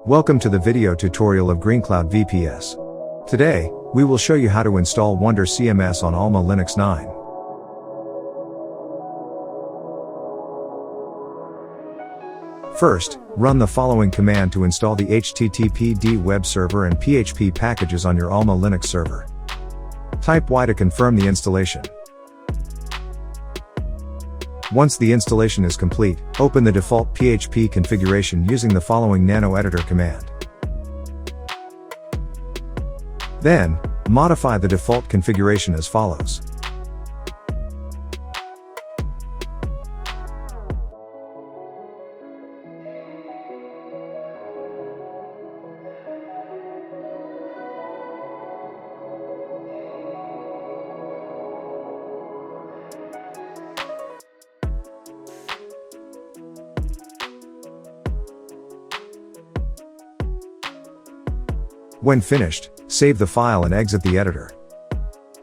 Welcome to the video tutorial of GreenCloud VPS. Today, we will show you how to install WonderCMS on AlmaLinux 9. First, run the following command to install the HTTPD web server and PHP packages on your AlmaLinux server. Type Y to confirm the installation. Once the installation is complete, open the default PHP configuration using the following nano editor command. Then, modify the default configuration as follows. When finished, save the file and exit the editor.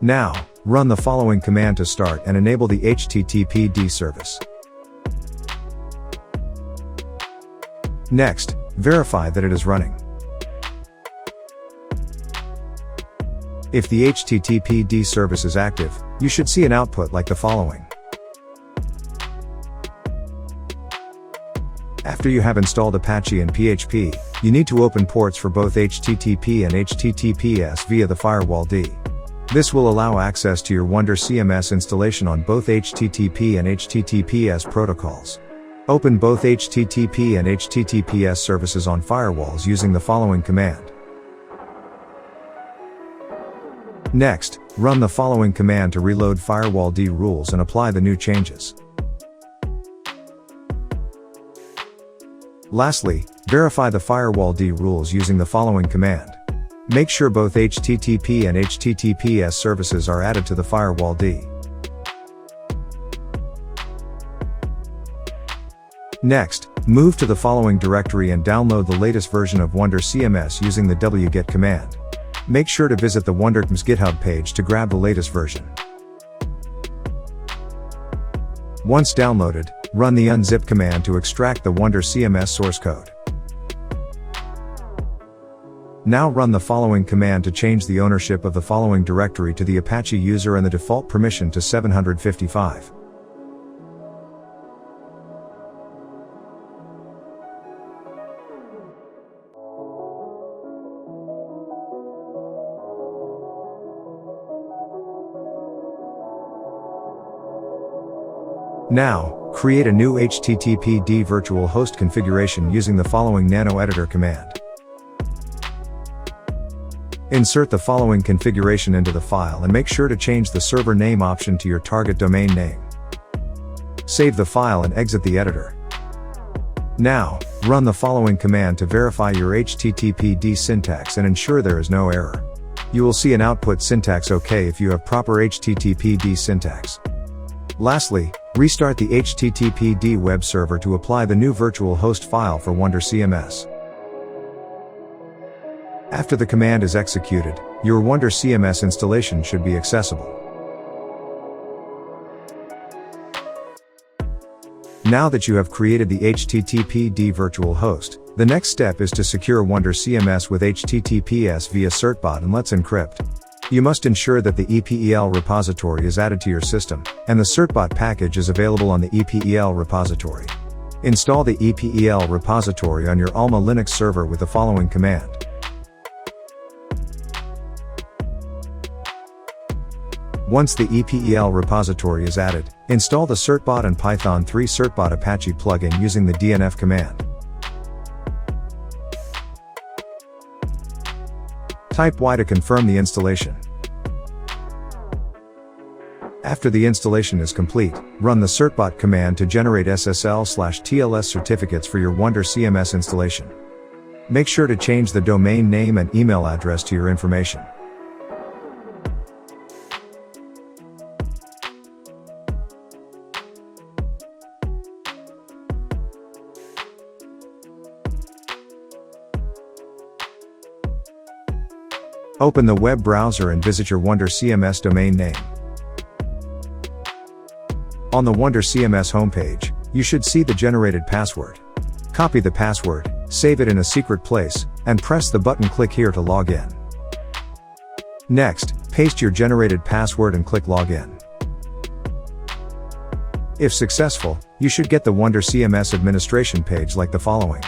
Now, run the following command to start and enable the HTTPD service. Next, verify that it is running. If the HTTPD service is active, you should see an output like the following. After you have installed Apache and PHP, you need to open ports for both HTTP and HTTPS via the Firewall D. This will allow access to your WonderCMS installation on both HTTP and HTTPS protocols. Open both HTTP and HTTPS services on firewalls using the following command. Next, run the following command to reload Firewall D rules and apply the new changes. Lastly, verify the Firewall D rules using the following command. Make sure both HTTP and HTTPS services are added to the Firewall D. Next, move to the following directory and download the latest version of WonderCMS using the wget command. Make sure to visit the WonderCMS GitHub page to grab the latest version. Once downloaded, run the unzip command to extract the WonderCMS source code. Now run the following command to change the ownership of the following directory to the Apache user and the default permission to 755. Now, create a new HTTPD virtual host configuration using the following nano editor command. Insert the following configuration into the file and make sure to change the server name option to your target domain name. Save the file and exit the editor. Now, run the following command to verify your HTTPD syntax and ensure there is no error. You will see an output syntax OK if you have proper HTTPD syntax. Lastly, restart the HTTPD web server to apply the new virtual host file for WonderCMS. After the command is executed, your WonderCMS installation should be accessible. Now that you have created the HTTPD virtual host, the next step is to secure WonderCMS with HTTPS via certbot and Let's Encrypt. You must ensure that the EPEL repository is added to your system, and the certbot package is available on the EPEL repository. Install the EPEL repository on your AlmaLinux server with the following command. Once the EPEL repository is added, install the certbot and Python 3 certbot Apache plugin using the DNF command. Type Y to confirm the installation. After the installation is complete, run the certbot command to generate SSL/TLS certificates for your WonderCMS installation. Make sure to change the domain name and email address to your information. Open the web browser and visit your WonderCMS domain name. On the WonderCMS homepage, you should see the generated password. Copy the password, save it in a secret place, and press the button click here to log in. Next, paste your generated password and click Login. If successful, you should get the WonderCMS administration page like the following.